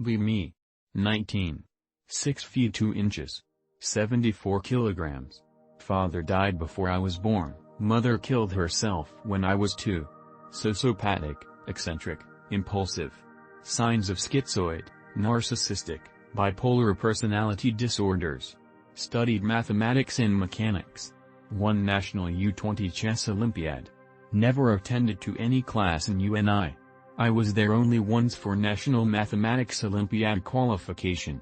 Be me. 19. 6 feet 2 inches. 74 kilograms. Father died before I was born, mother killed herself when I was 2. Sociopathic, eccentric, impulsive. Signs of schizoid, narcissistic, bipolar personality disorders. Studied mathematics and mechanics. Won National U20 Chess Olympiad. Never attended to any class in UNI. I was there only once for National Mathematics Olympiad qualification.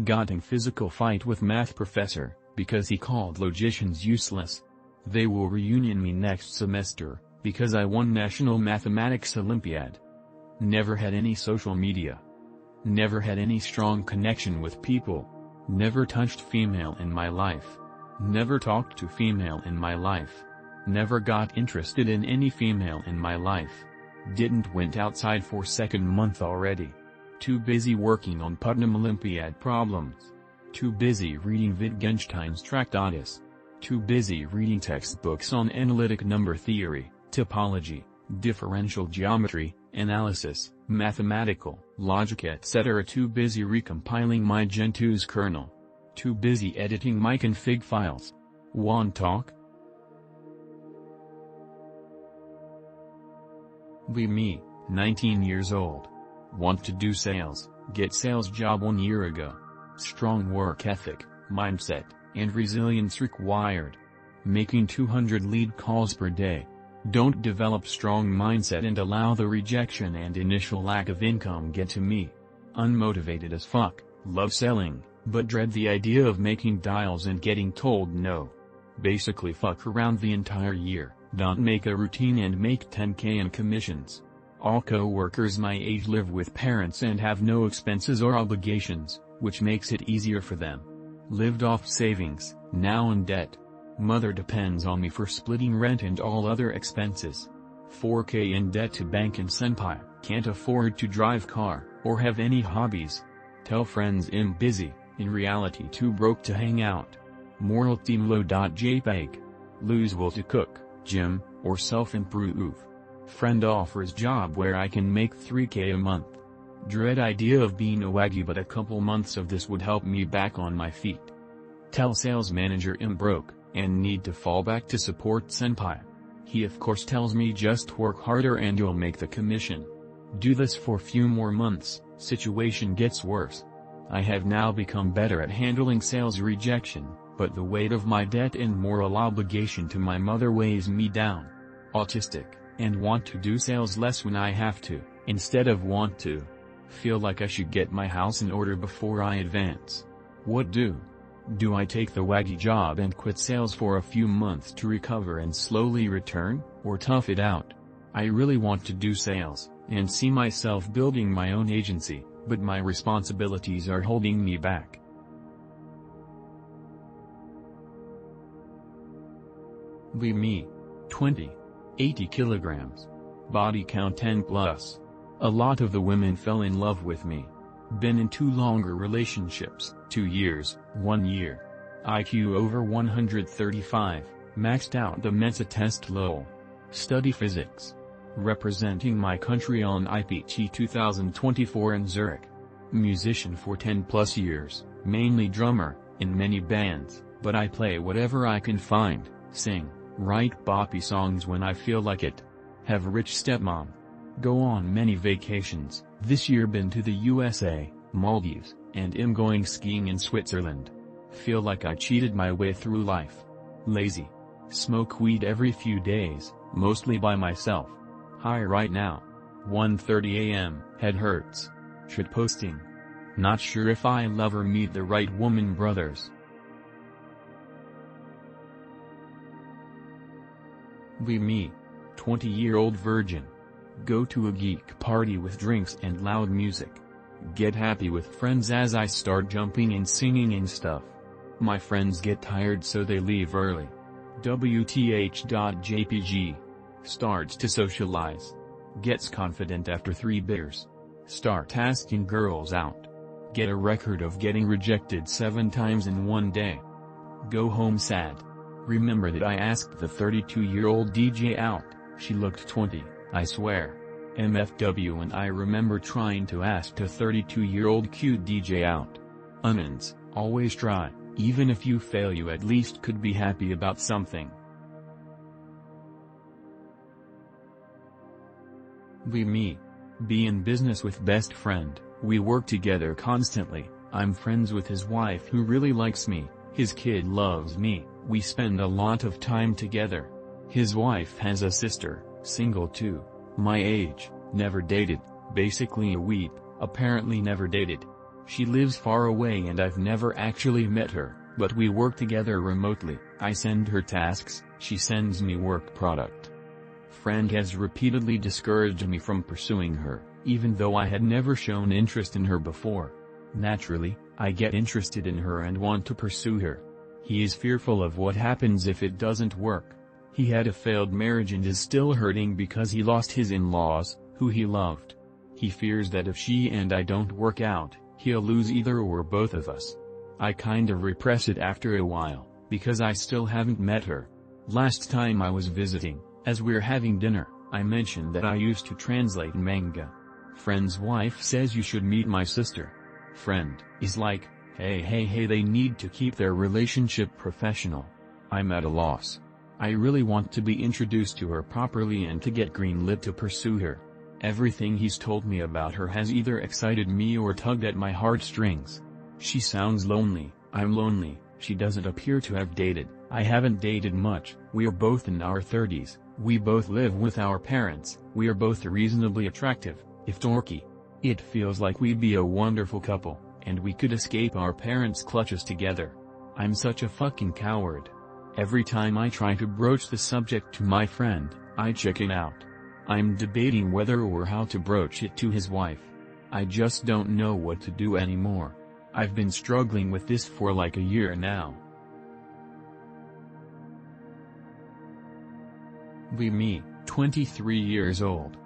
Got in physical fight with math professor, because he called logicians useless. They will reunion me next semester, because I won National Mathematics Olympiad. Never had any social media. Never had any strong connection with people. Never touched female in my life. Never talked to female in my life. Never got interested in any female in my life. Didn't went outside for second month already. Too busy working on Putnam Olympiad problems. Too busy reading Wittgenstein's Tractatus. Too busy reading textbooks on analytic number theory, topology, differential geometry, analysis, mathematical, logic etc. Too busy recompiling my Gentoo's kernel. Too busy editing my config files. Want talk? Be me, 19 years old. Want to do sales, get sales job 1 year ago. Strong work ethic, mindset, and resilience required. Making 200 lead calls per day. Don't develop strong mindset and allow the rejection and initial lack of income get to me. Unmotivated as fuck, love selling, but dread the idea of making dials and getting told no. Basically fuck around the entire year, don't make a routine and make 10K in commissions. All co-workers my age live with parents and have no expenses or obligations, which makes it easier for them. Lived off savings, now in debt. Mother depends on me for splitting rent and all other expenses. 4K in debt to bank and senpai, can't afford to drive car, or have any hobbies. Tell friends I'm busy, in reality too broke to hang out. Moral team low.jpg. Lose will to cook, gym, or self-improve. Friend offers job where I can make 3K a month. Dread idea of being a wagyu, but a couple months of this would help me back on my feet. Tell sales manager I'm broke, and need to fall back to support senpai. He of course tells me just work harder and you'll make the commission. Do this for few more months, situation gets worse. I have now become better at handling sales rejection, but the weight of my debt and moral obligation to my mother weighs me down. Autistic, and want to do sales less when I have to, instead of want to. Feel like I should get my house in order before I advance. What do? Do I take the waggy job and quit sales for a few months to recover and slowly return, or tough it out? I really want to do sales, and see myself building my own agency, but my responsibilities are holding me back. Be me. 20. 80 kilograms. Body count 10 plus. A lot of the women fell in love with me. Been in 2 longer relationships, 2 years, 1 year. IQ over 135, maxed out the Mensa test lol. Study physics. Representing my country on IPT 2024 in Zurich. Musician for 10 plus years, mainly drummer, in many bands, but I play whatever I can find, sing, write boppy songs when I feel like it. Have rich stepmom. Go on many vacations, this year been to the USA, Maldives, and am going skiing in Switzerland. Feel like I cheated my way through life. Lazy. Smoke weed every few days, mostly by myself. High right now. 1:30 a.m., head hurts. Shit posting. Not sure if I'll ever meet the right woman brothers. Be me. 20-year-old virgin. Go to a geek party with drinks and loud music. Get happy with friends as I start jumping and singing and stuff. My friends get tired so they leave early. WTH.jpg. Starts to socialize. Gets confident after 3 beers. Start asking girls out. Get a record of getting rejected 7 times in 1 day. Go home sad. Remember that I asked the 32-year-old DJ out, she looked 20, I swear. MFW, and I remember trying to ask a 32-year-old cute DJ out. Onions, always try, even if you fail you at least could be happy about something. Me. Be in business with best friend, we work together constantly, I'm friends with his wife who really likes me, his kid loves me, we spend a lot of time together. His wife has a sister, single too, my age, never dated, basically a weep, apparently never dated. She lives far away and I've never actually met her, but we work together remotely, I send her tasks, she sends me work product. Friend has repeatedly discouraged me from pursuing her, even though I had never shown interest in her before. Naturally, I get interested in her and want to pursue her. He is fearful of what happens if it doesn't work. He had a failed marriage and is still hurting because he lost his in-laws, who he loved. He fears that if she and I don't work out, he'll lose either or both of us. I kind of repress it after a while, because I still haven't met her. Last time I was visiting, as we're having dinner, I mentioned that I used to translate manga. Friend's wife says you should meet my sister. Friend is like, hey, they need to keep their relationship professional. I'm at a loss. I really want to be introduced to her properly and to get greenlit to pursue her. Everything he's told me about her has either excited me or tugged at my heartstrings. She sounds lonely, I'm lonely, she doesn't appear to have dated, I haven't dated much, we are both in our 30s, we both live with our parents, we are both reasonably attractive, if dorky. It feels like we'd be a wonderful couple, and we could escape our parents' clutches together. I'm such a fucking coward. Every time I try to broach the subject to my friend, I chicken out. I'm debating whether or how to broach it to his wife. I just don't know what to do anymore. I've been struggling with this for like a year now. Me, 23 years old.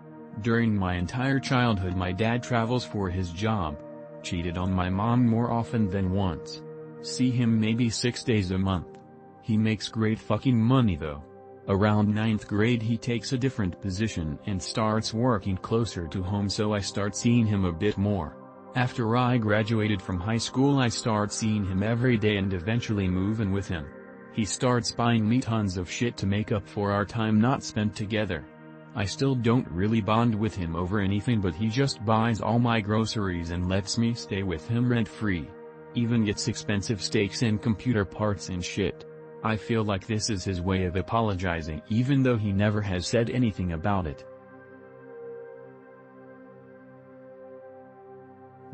During my entire childhood my dad travels for his job. Cheated on my mom more often than once. See him maybe 6 days a month. He makes great fucking money though. Around 9th grade he takes a different position and starts working closer to home, so I start seeing him a bit more. After I graduated from high school I start seeing him every day and eventually move in with him. He starts buying me tons of shit to make up for our time not spent together. I still don't really bond with him over anything, but he just buys all my groceries and lets me stay with him rent-free. Even gets expensive steaks and computer parts and shit. I feel like this is his way of apologizing even though he never has said anything about it.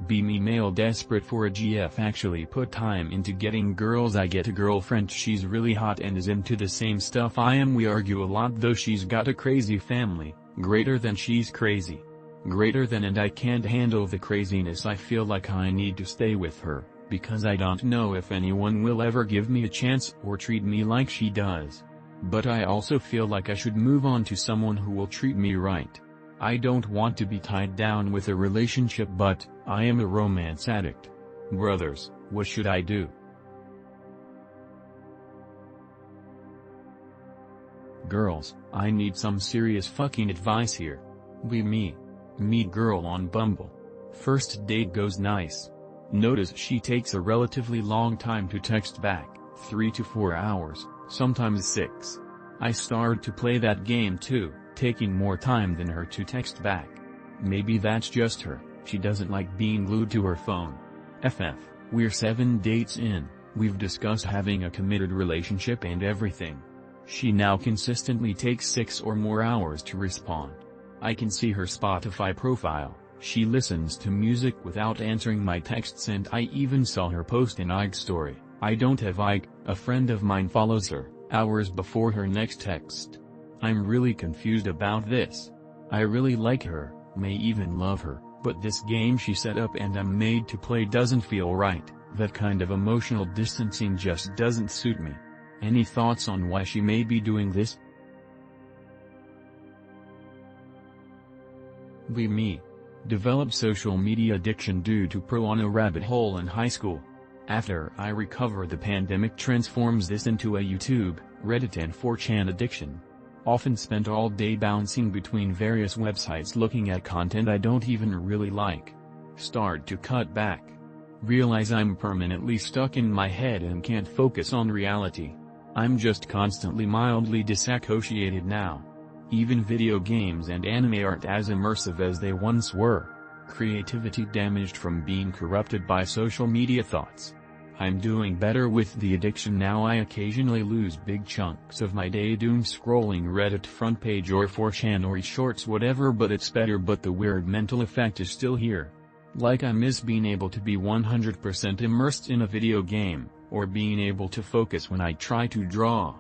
Me, male desperate for a GF, actually put time into getting girls. I get a girlfriend, she's really hot and is into the same stuff I am. We argue a lot though, she's got a crazy family, greater than she's crazy. Greater than, and I can't handle the craziness. I feel like I need to stay with her, because I don't know if anyone will ever give me a chance or treat me like she does. But I also feel like I should move on to someone who will treat me right. I don't want to be tied down with a relationship, but I am a romance addict. Brothers, what should I do? Girls, I need some serious fucking advice here. Me. Meet girl on Bumble. First date goes nice. Notice she takes a relatively long time to text back, 3 to 4 hours, sometimes 6. I start to play that game too, taking more time than her to text back. Maybe that's just her, she doesn't like being glued to her phone. We're 7 dates in, we've discussed having a committed relationship and everything. She now consistently takes 6 or more hours to respond. I can see her Spotify profile, she listens to music without answering my texts, and I even saw her post an IG story. I don't have IG, a friend of mine follows her, hours before her next text. I'm really confused about this. I really like her, may even love her, but this game she set up and I'm made to play doesn't feel right. That kind of emotional distancing just doesn't suit me. Any thoughts on why she may be doing this? Me. Developed social media addiction due to on a rabbit hole in high school. After I recover, the pandemic transforms this into a YouTube, Reddit and 4chan addiction. Often spent all day bouncing between various websites looking at content I don't even really like. Start to cut back. Realize I'm permanently stuck in my head and can't focus on reality. I'm just constantly mildly disassociated now. Even video games and anime aren't as immersive as they once were. Creativity damaged from being corrupted by social media thoughts. I'm doing better with the addiction now. I occasionally lose big chunks of my day doom scrolling Reddit front page or 4chan or shorts, whatever, but it's better. But the weird mental effect is still here. Like I miss being able to be 100% immersed in a video game, or being able to focus when I try to draw.